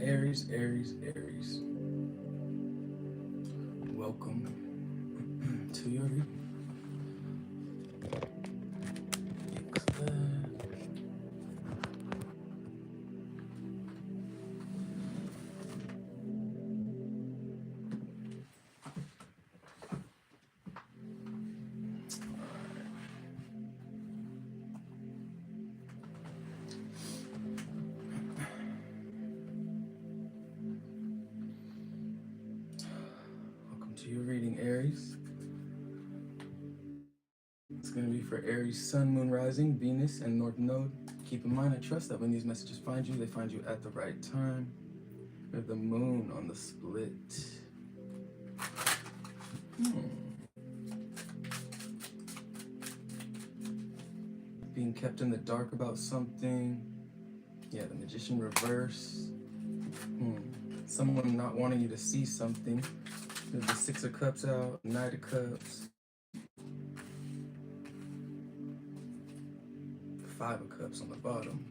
Aries, Aries, Aries. Welcome to your reading. Welcome to your reading, Aries. It's going to be for Aries, Sun, Moon, Rising, Venus, and North Node. Keep in mind, I trust that when these messages find you, they find you at the right time. We have the Moon on the split. Being kept in the dark about something. Yeah, the Magician reverse. Someone not wanting you to see something. There's the Six of Cups out, Knight of Cups. Five of Cups on the bottom.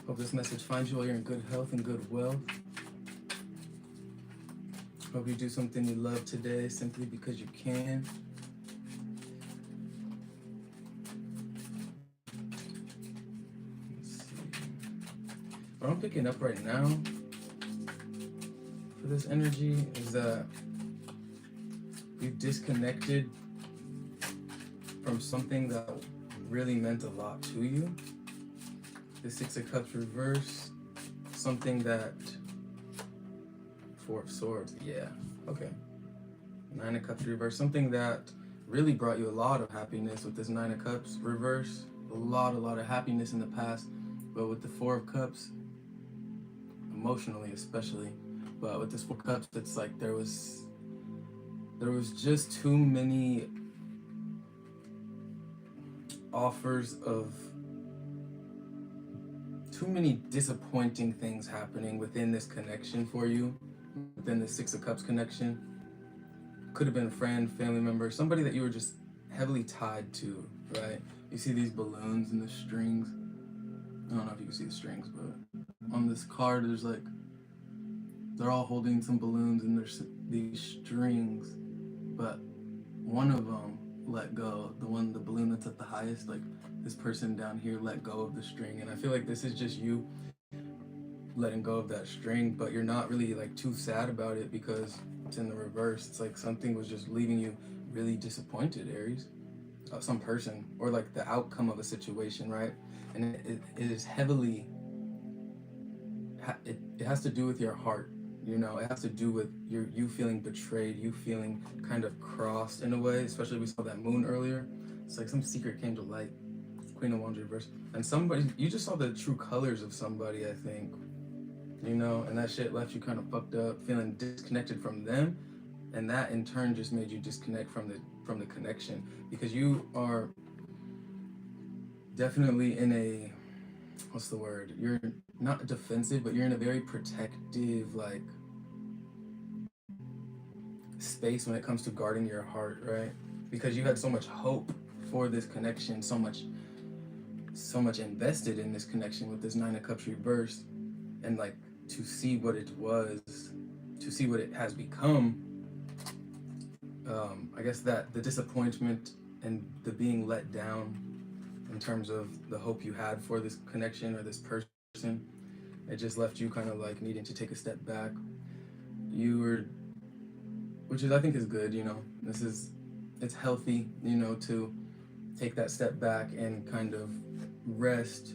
Hope this message finds you while you're in good health and good wealth. Hope you do something you love today simply because you can. Let's see. What I'm picking up right now for this energy is that you've disconnected from something that really meant a lot to you. The Six of Cups reverse, something that, Four of Swords, yeah, okay. Nine of Cups reverse, something that really brought you a lot of happiness with this Nine of Cups reverse, a lot of happiness in the past, but with the Four of Cups, emotionally especially, but with this Four of Cups, it's like there was just too many offers of too many disappointing things happening within this connection for you, within the Six of Cups connection. Could have been a friend, family member, somebody that you were just heavily tied to, right? You see these balloons and the strings. I don't know if you can see the strings, but on this card, there's like, they're all holding some balloons and there's these strings, but one of them let go, the balloon that's at the highest, like this person down here let go of the string, and I feel like this is just you letting go of that string, but you're not really like too sad about it because it's in the reverse. It's like something was just leaving you really disappointed, Aries. Some person or like the outcome of a situation, right? And it is heavily, it has to do with your heart. You know, it has to do with you feeling betrayed, you feeling kind of crossed in a way, especially we saw that moon earlier. It's like some secret came to light. Queen of Wands reverse. And somebody, you just saw the true colors of somebody, I think. You know, and that shit left you kind of fucked up, feeling disconnected from them. And that in turn just made you disconnect from the connection. Because you are definitely in a, what's the word? You're not defensive, but you're in a very protective, like, space when it comes to guarding your heart, right? Because you had so much hope for this connection, so much invested in this connection with this Nine of Cups reversed, and like to see what it was, to see what it has become. I guess that the disappointment and the being let down in terms of the hope you had for this connection or this person, it just left you kind of like needing to take a step back. You were, which is, I think is good, you know, it's healthy, you know, to take that step back and kind of rest,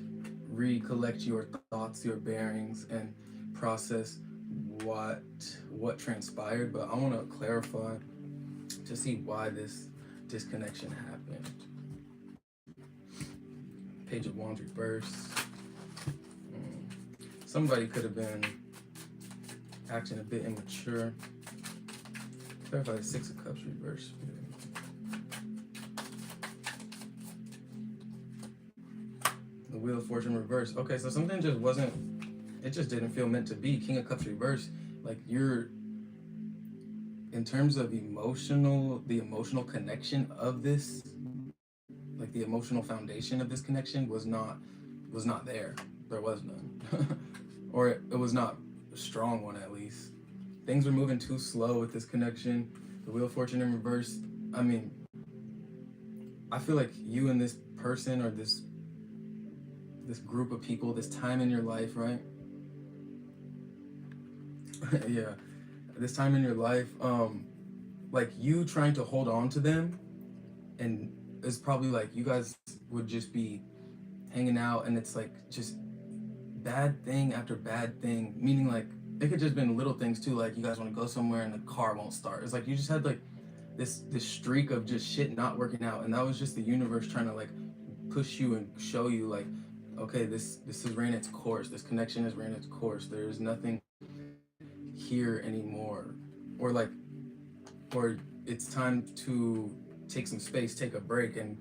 recollect your thoughts, your bearings, and process what transpired. But I want to clarify to see why this disconnection happened. Page of Wands reverse. Somebody could have been acting a bit immature. Clarify the Six of Cups reverse. The Wheel of Fortune reverse. Okay, so something just wasn't, it just didn't feel meant to be. King of Cups reverse. Like you're, in terms of the emotional connection of this, like the emotional foundation of this connection was not there. There was none. or it was not a strong one at least. Things were moving too slow with this connection. The Wheel of Fortune in reverse. I mean, I feel like you and this person or this group of people, this time in your life, right? Yeah, this time in your life, like you trying to hold on to them, and it's probably like you guys would just be hanging out, and it's like just bad thing after bad thing. Meaning like it could just been little things too, like you guys want to go somewhere and the car won't start. It's like you just had like this streak of just shit not working out, and that was just the universe trying to like push you and show you like, okay, this has ran its course. This connection has ran its course. There is nothing here anymore, or like, or it's time to take some space, take a break, and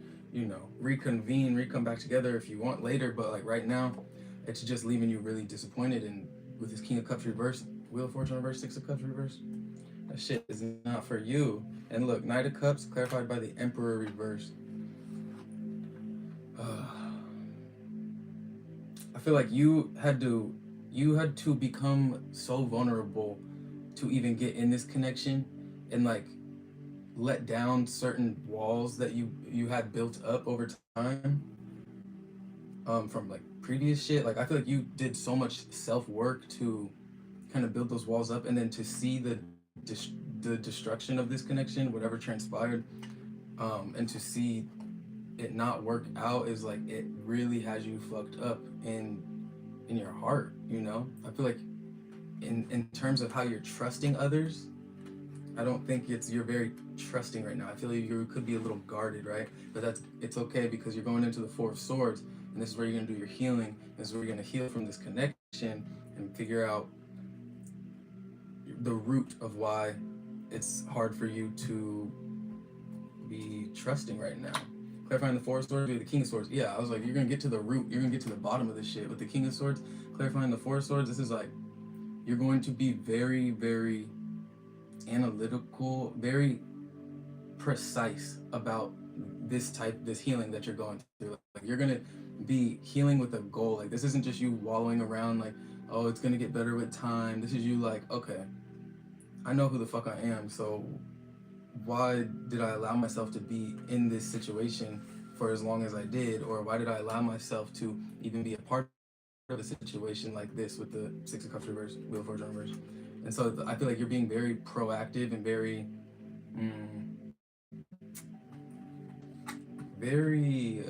reconvene, recome back together if you want later. But like right now, it's just leaving you really disappointed. And with this King of Cups reverse, Wheel of Fortune reverse, Six of Cups reverse, that shit is not for you. And look, Knight of Cups clarified by the Emperor reverse. I feel like you had to become so vulnerable to even get in this connection, and like let down certain walls that you had built up over time, from like previous shit. Like I feel like you did so much self work to kind of build those walls up, and then to see the destruction of this connection, whatever transpired, and to see it not work out is like it really has you fucked up in your heart. I feel like in terms of how you're trusting others, I don't think you're very trusting right now. I feel like you could be a little guarded, right? But it's okay, because you're going into the Four of Swords, and this is where you're gonna do your healing. This is where you're gonna heal from this connection and figure out the root of why it's hard for you to be trusting right now. Clarifying the Four of Swords with the King of Swords. Yeah, I was like, you're gonna get to the root. You're gonna get to the bottom of this shit with the King of Swords. Clarifying the Four of Swords. This is like you're going to be very, very analytical, very precise about this healing that you're going through. Like you're gonna be healing with a goal. Like this isn't just you wallowing around like, oh, it's gonna get better with time. This is you like, okay, I know who the fuck I am, so why did I allow myself to be in this situation for as long as I did? Or why did I allow myself to even be a part of a situation like this with the Six of Cups reverse, Wheel of Fortune reverse? And so I feel like you're being very proactive and very, very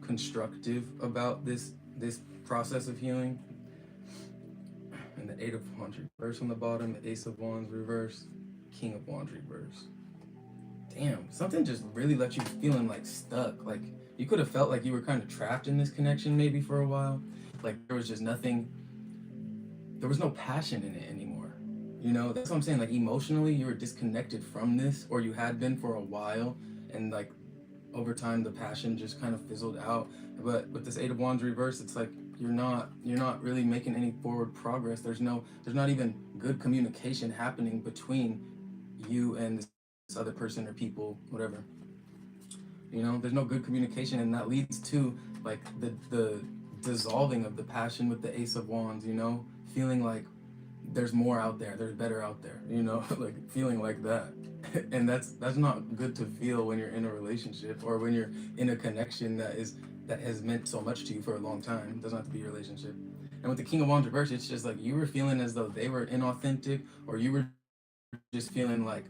constructive about this process of healing. And the Eight of Wands reverse on the bottom, the Ace of Wands reverse, King of Wands reverse. Damn, something just really left you feeling like stuck. Like you could have felt like you were kind of trapped in this connection maybe for a while. Like there was just nothing, there was no passion in it anymore. That's what I'm saying. Like emotionally, you were disconnected from this, or you had been for a while, and like over time, the passion just kind of fizzled out. But with this Eight of Wands reverse, it's like you're not really making any forward progress. There's not even good communication happening between you and this other person or people, whatever. There's no good communication, and that leads to like the dissolving of the passion with the Ace of Wands. Feeling like there's more out there, there's better out there. Like feeling like that. And that's not good to feel when you're in a relationship, or when you're in a connection that has meant so much to you for a long time. It doesn't have to be a relationship. And with the King of Wands reverse, it's just like you were feeling as though they were inauthentic, or you were just feeling like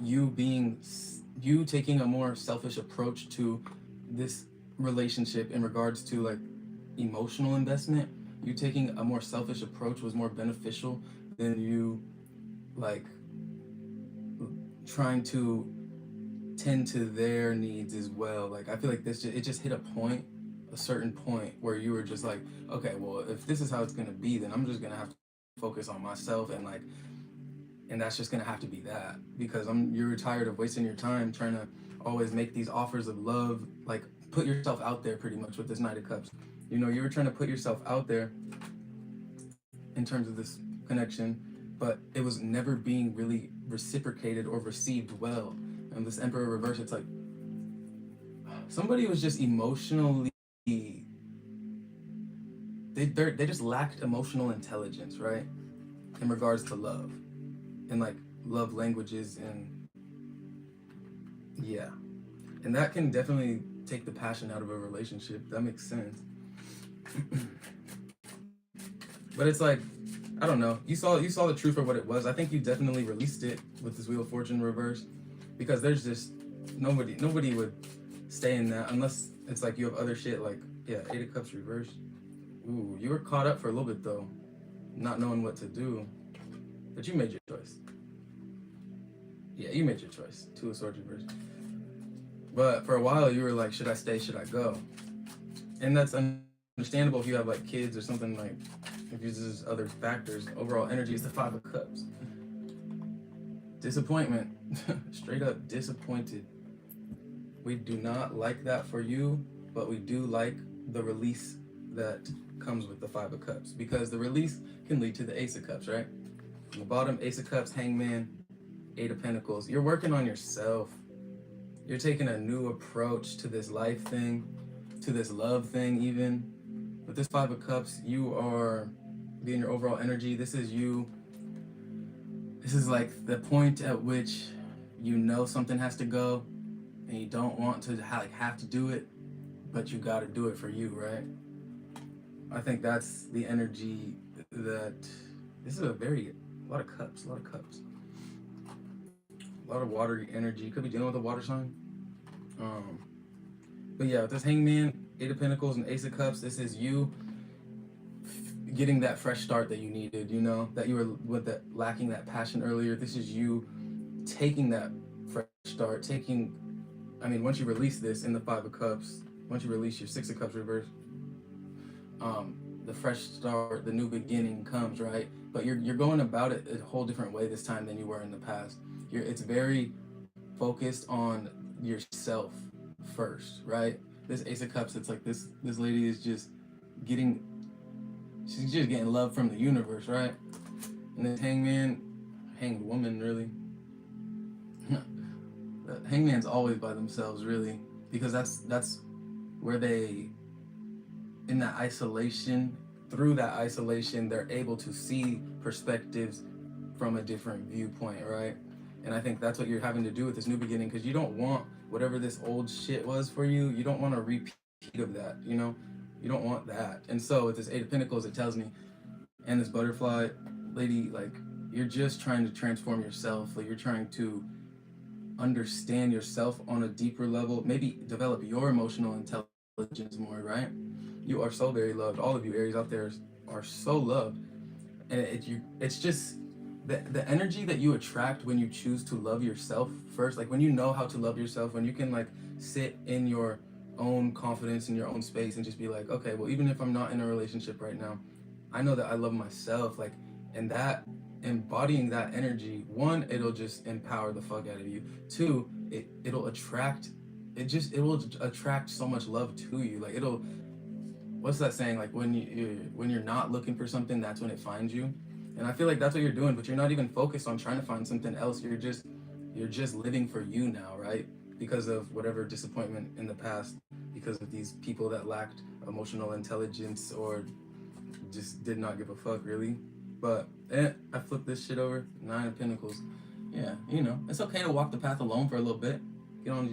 you taking a more selfish approach to this relationship in regards to like emotional investment. You taking a more selfish approach was more beneficial than you like trying to tend to their needs as well. Like I feel like it just hit a certain point where you were just like, okay, well, if this is how it's gonna be, then I'm just gonna have to focus on myself, and that's just gonna have to be that, because you're tired of wasting your time trying to always make these offers of love, like put yourself out there pretty much with this Knight of Cups. You were trying to put yourself out there in terms of this connection, but it was never being really reciprocated or received well. And this Emperor reverse, it's like somebody was just emotionally they just lacked emotional intelligence, right? In regards to love and like love languages and yeah. And that can definitely take the passion out of a relationship. That makes sense. But it's like, I don't know. You saw the truth for what it was. I think you definitely released it with this Wheel of Fortune reverse, because there's just nobody would stay in that unless it's like you have other shit like, yeah, Eight of Cups reversed. Ooh, you were caught up for a little bit though, not knowing what to do, but you made your choice. Yeah, you made your choice. Two of Swords reversed. But for a while you were like, should I stay? Should I go? And that's understandable if you have like kids or something, like if there's other factors. Overall energy is the Five of Cups. Disappointment. Straight up disappointed. We do not like that for you, but we do like the release that comes with the Five of Cups, because the release can lead to the Ace of Cups, right? On the bottom, Ace of Cups, Hangman, Eight of Pentacles. You're working on yourself. You're taking a new approach to this life thing, to this love thing even. With this Five of Cups, you are being your overall energy. This is you. This is like the point at which you know something has to go and you don't want to have to do it, but you got to do it for you, right? I think that's the energy that this is a lot of cups, a lot of cups. A lot of watery energy. Could be dealing with a water sign. But yeah, with this Hangman, Eight of Pentacles, and Ace of Cups, this is you getting that fresh start that you needed, you know, that you were with that lacking that passion earlier. This is you taking that fresh start, once you release this in the Five of Cups, once you release your Six of Cups reverse, the fresh start, the new beginning comes, right? But you're going about it a whole different way this time than you were in the past. It's very focused on yourself first, right? This Ace of Cups, it's like this lady is just getting love from the universe, right? And this hanged woman, really. The Hangman's always by themselves, really, because that's where they, in that isolation, through that isolation, they're able to see perspectives from a different viewpoint, right? And I think that's what you're having to do with this new beginning, because you don't want whatever this old shit was for you, you don't want a repeat of that, you know? You don't want that. And so with this Eight of Pentacles, it tells me, and this butterfly lady, like, you're just trying to transform yourself. Like, you're trying to understand yourself on a deeper level, maybe develop your emotional intelligence more, right? You are so very loved. All of you Aries out there are so loved. And it's just the energy that you attract when you choose to love yourself first. Like when you know how to love yourself, when you can like sit in your own confidence in your own space and just be like, okay, well, even if I'm not in a relationship right now, I know that I love myself. Like, and that embodying that energy, one, it'll just empower the fuck out of you. Two, it will attract so much love to you. Like what's that saying? Like when you're not looking for something, that's when it finds you. And I feel like that's what you're doing, but you're not even focused on trying to find something else. You're just living for you now, right? Because of whatever disappointment in the past, because of these people that lacked emotional intelligence or just did not give a fuck, really. But I flipped this shit over. Nine of Pentacles. Yeah, you know, it's okay to walk the path alone for a little bit. Get on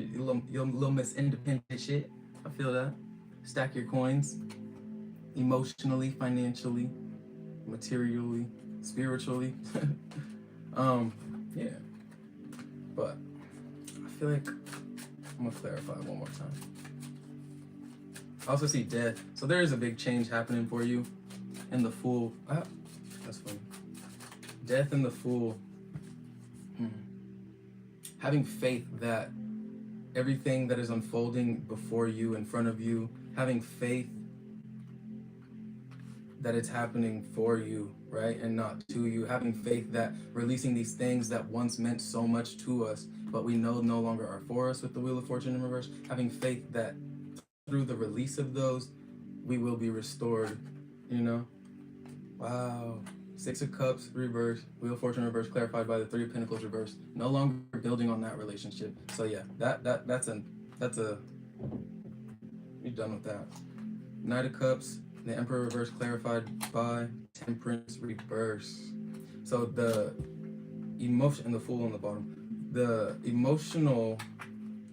your little Miss Independent shit. I feel that. Stack your coins. Emotionally, financially, materially, spiritually. Yeah. But I feel like I'm gonna clarify one more time. I also see death. So there is a big change happening for you. And the Fool. That's funny. Death and the Fool. Having faith that everything that is unfolding before you, in front of you, having faith that it's happening for you, right? And not to you. Having faith that releasing these things that once meant so much to us, but we know no longer are for us with the Wheel of Fortune in reverse. Having faith that through the release of those, we will be restored, you know? Wow. Six of Cups reverse, Wheel of Fortune reverse, clarified by the Three of Pentacles reverse. No longer building on that relationship. So yeah, that's a you're done with that. Knight of Cups, The Emperor reverse clarified by Temperance reverse. So the emotion and the Fool on the bottom. The emotional,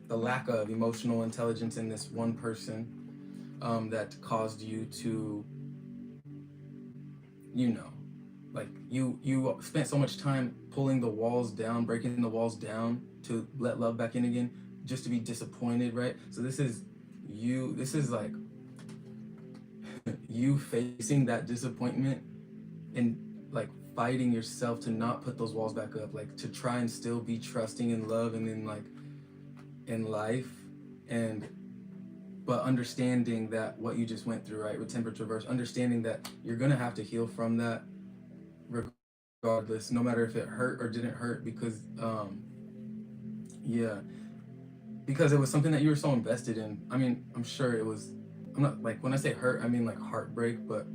the lack of emotional intelligence in this one person that caused you to, you know, like you spent so much time pulling the walls down, breaking the walls down to let love back in again, just to be disappointed, right? So this is you. This is like you facing that disappointment and like fighting yourself to not put those walls back up, like to try and still be trusting in love and in like in life, and but understanding that what you just went through, right, with Temperance reverse, understanding that you're gonna have to heal from that regardless, no matter if it hurt or didn't hurt, because yeah, because it was something that you were so invested in. I mean, I'm sure it was. I'm not like when I say hurt, I mean like heartbreak, but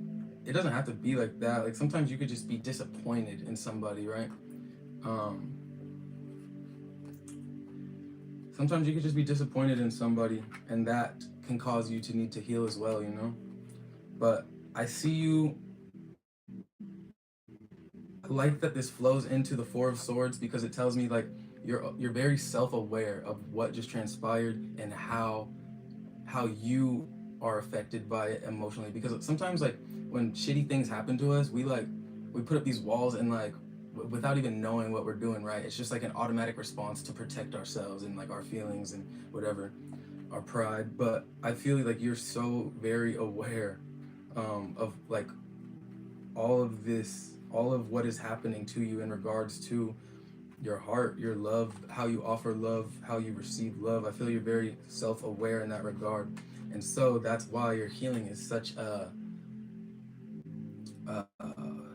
it doesn't have to be like that. Like sometimes you could just be disappointed in somebody, right? Um, Sometimes you could just be disappointed in somebody, and that can cause you to need to heal as well, you know? But I see you, I like that this flows into the Four of Swords because it tells me like you're very self-aware of what just transpired and how you are affected by it emotionally, because sometimes like when shitty things happen to us, we put up these walls and like without even knowing what we're doing, right? It's just like an automatic response to protect ourselves and like our feelings and whatever, our pride. But I feel like you're so very aware of like all of this, all of what is happening to you in regards to your heart, your love, how you offer love, how you receive love. I feel you're very self-aware in that regard, and so that's why your healing is uh,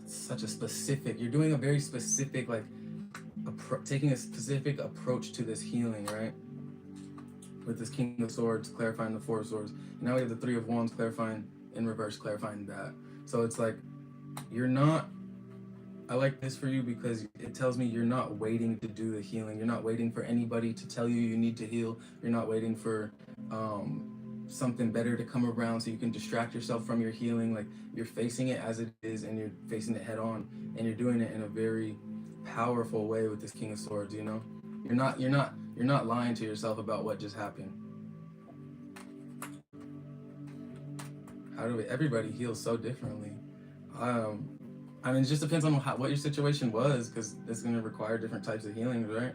such a specific. You're doing a very specific like taking a specific approach to this healing, right? With this King of Swords clarifying the Four of Swords. And now we have the Three of Wands clarifying in reverse, clarifying that. So it's like you're not. I like this for you because it tells me you're not waiting to do the healing. You're not waiting for anybody to tell you you need to heal. You're not waiting for something better to come around so you can distract yourself from your healing. Like you're facing it as it is, and you're facing it head on, and you're doing it in a very powerful way with this King of Swords. You know, you're not lying to yourself about what just happened. How do we? Everybody heals so differently. Um, I mean, it just depends on what your situation was, because it's going to require different types of healings, right?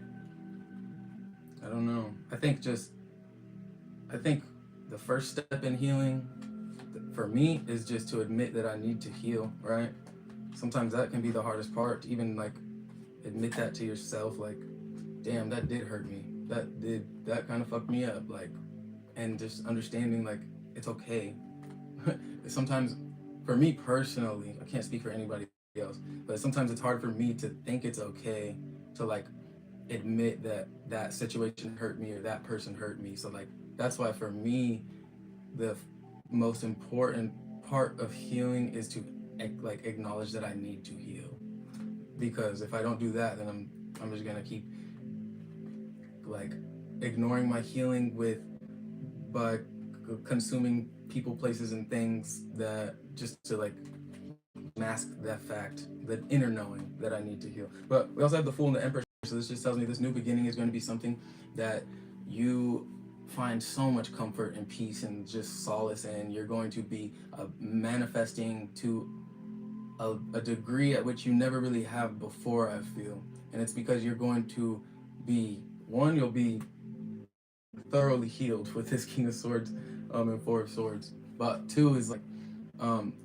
I don't know. I think the first step in healing for me is just to admit that I need to heal, right? Sometimes that can be the hardest part, to even like admit that to yourself, like, damn, that did hurt me. That kind of fucked me up, like, and just understanding like it's okay. Sometimes for me personally, I can't speak for anybody else, but sometimes it's hard for me to think it's okay to like admit that that situation hurt me or that person hurt me. So like that's why for me the most important part of healing is to like acknowledge that I need to heal, because if I don't do that, then I'm just gonna keep like ignoring my healing with by consuming people, places, and things that just to like mask that fact, the inner knowing that I need to heal. But we also have the Fool and the Empress, so this just tells me this new beginning is going to be something that you find so much comfort and peace and just solace in. You're going to be manifesting to a degree at which you never really have before, I feel. And it's because you're going to be, one, you'll be thoroughly healed with this King of Swords and Four of Swords. But two is like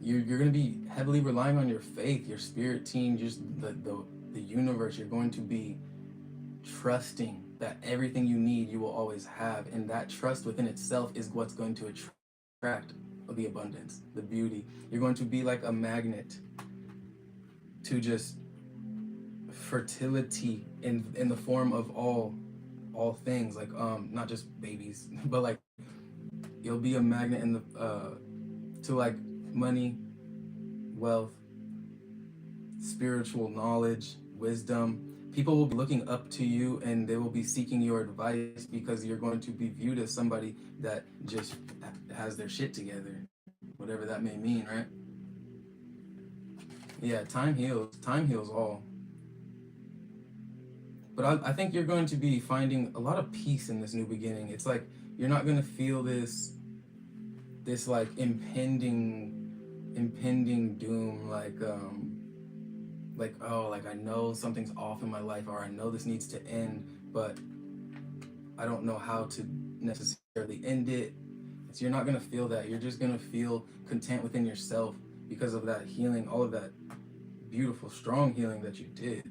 you're going to be heavily relying on your faith, your spirit team, just the universe. You're going to be trusting that everything you need you will always have, and that trust within itself is what's going to attract the abundance, the beauty. You're going to be like a magnet to just fertility in the form of all things, like not just babies, but like you'll be a magnet in the to like money, wealth, spiritual knowledge, wisdom. People will be looking up to you and they will be seeking your advice because you're going to be viewed as somebody that just has their shit together, whatever that may mean, right? Yeah, time heals all. But I think you're going to be finding a lot of peace in this new beginning. It's like you're not going to feel this like impending doom, like, oh, like I know something's off in my life, or I know this needs to end, but I don't know how to necessarily end it. So you're not going to feel that. You're just going to feel content within yourself because of that healing, all of that beautiful, strong healing that you did.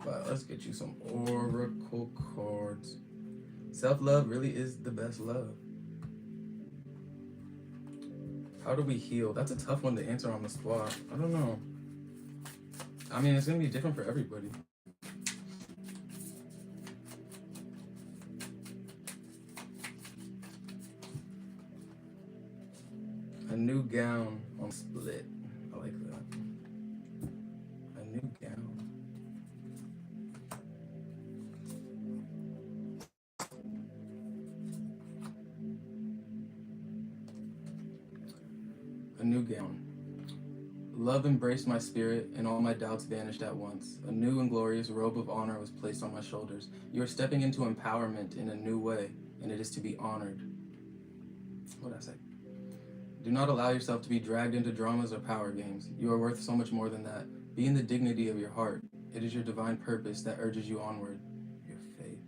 But let's get you some oracle cards. Self-love really is the best love. How do we heal? That's a tough one to answer on the spot. I don't know. I mean, it's going to be different for everybody. A new gown on split. I like that. A new gown. A new gown. Love embraced my spirit, and all my doubts vanished at once. A new and glorious robe of honor was placed on my shoulders. You are stepping into empowerment in a new way, and it is to be honored. What did I say? Do not allow yourself to be dragged into dramas or power games. You are worth so much more than that. Be in the dignity of your heart. It is your divine purpose that urges you onward. Your faith.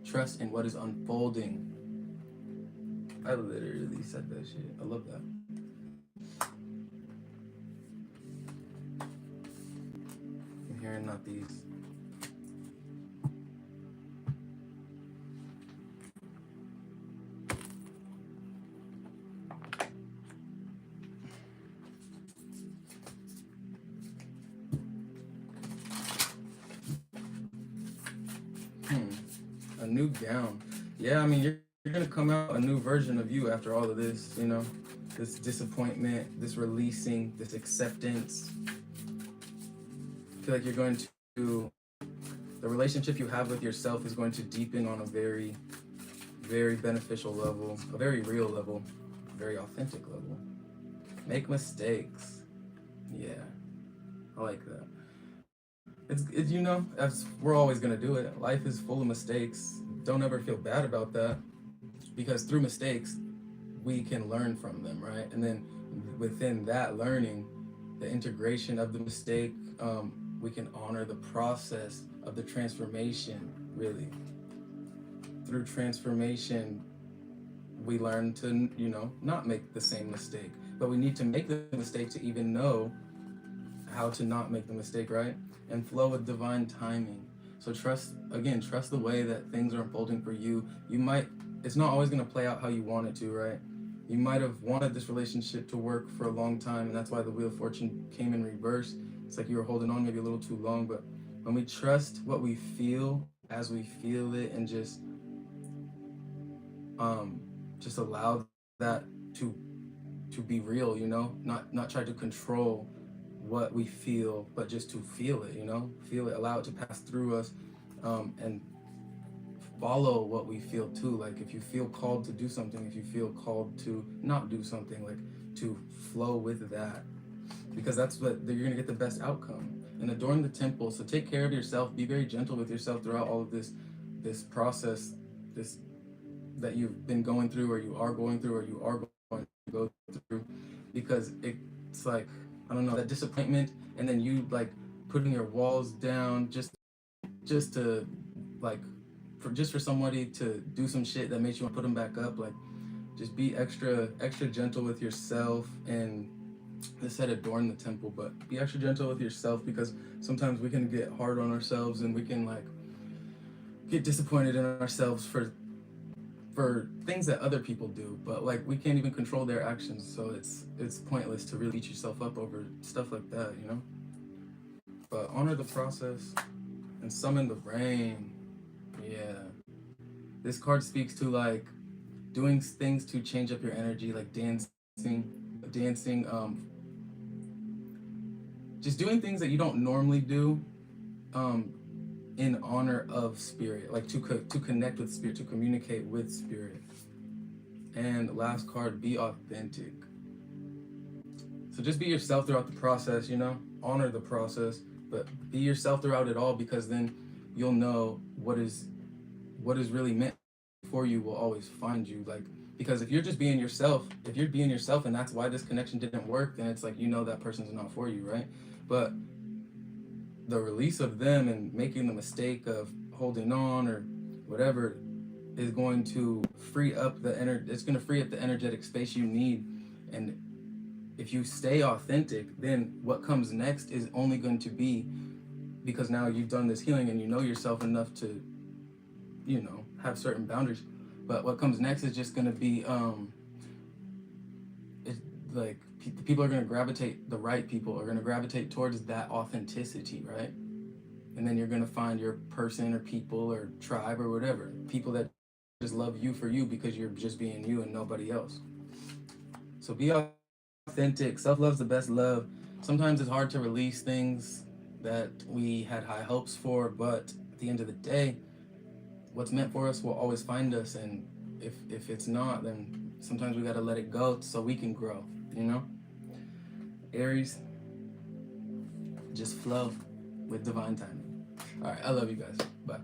Trust in what is unfolding. I literally said that shit. I love that. I'm hearing not these. A new gown. Yeah, I mean, you're gonna come out a new version of you after all of this, you know? This disappointment, this releasing, this acceptance. I feel like you're going to, the relationship you have with yourself is going to deepen on a very, very beneficial level, a very real level, a very authentic level. Make mistakes. Yeah, I like that. It's you know, as we're always gonna do it. Life is full of mistakes. Don't ever feel bad about that, because through mistakes, we can learn from them, right? And then within that learning, the integration of the mistake, we can honor the process of the transformation. Really, through transformation, we learn to, you know, not make the same mistake. But we need to make the mistake to even know how to not make the mistake, right? And flow with divine timing. So trust the way that things are unfolding for you. It's not always gonna play out how you want it to, right? You might have wanted this relationship to work for a long time, and that's why the Wheel of Fortune came in reverse. It's like you were holding on maybe a little too long, but when we trust what we feel as we feel it, and just allow that to be real, you know, not try to control what we feel, but just to feel it, you know, feel it, allow it to pass through us, and follow what we feel too. Like if you feel called to do something, if you feel called to not do something, like to flow with that, because that's what you're gonna get the best outcome. And adorn the temple. So take care of yourself. Be very gentle with yourself throughout all of this process, this that you've been going through, or you are going through, or you are going to go through, because it's like, I don't know, that disappointment, and then you like putting your walls down just to like for somebody to do some shit that makes you want to put them back up. Like, just be extra gentle with yourself. And they said adorn the temple, but be extra gentle with yourself, because sometimes we can get hard on ourselves, and we can like get disappointed in ourselves for things that other people do, but like we can't even control their actions. So it's pointless to really beat yourself up over stuff like that, you know? But honor the process and summon the rain. Yeah. This card speaks to like doing things to change up your energy, like dancing, just doing things that you don't normally do, in honor of spirit, like to connect with spirit, to communicate with spirit. And last card, be authentic. So just be yourself throughout the process, you know? Honor the process, but be yourself throughout it all, because then you'll know what is really meant for you will always find you. Like, because if you're just being yourself, if you're being yourself and that's why this connection didn't work, then it's like, you know, that person's not for you, right? But the release of them and making the mistake of holding on or whatever is going to free up it's going to free up the energetic space you need. And if you stay authentic, then what comes next is only going to be, because now you've done this healing and you know yourself enough to, you know, have certain boundaries. But what comes next is just going to be it's like people are going to gravitate, the right people are going to gravitate towards that authenticity, right? And then you're going to find your person or people or tribe or whatever, people that just love you for you because you're just being you and nobody else. So be authentic. Self-love's the best love. Sometimes it's hard to release things that we had high hopes for, but at the end of the day, what's meant for us will always find us. And if it's not, then sometimes we got to let it go so we can grow, you know? Aries, just flow with divine timing. All right, I love you guys. Bye.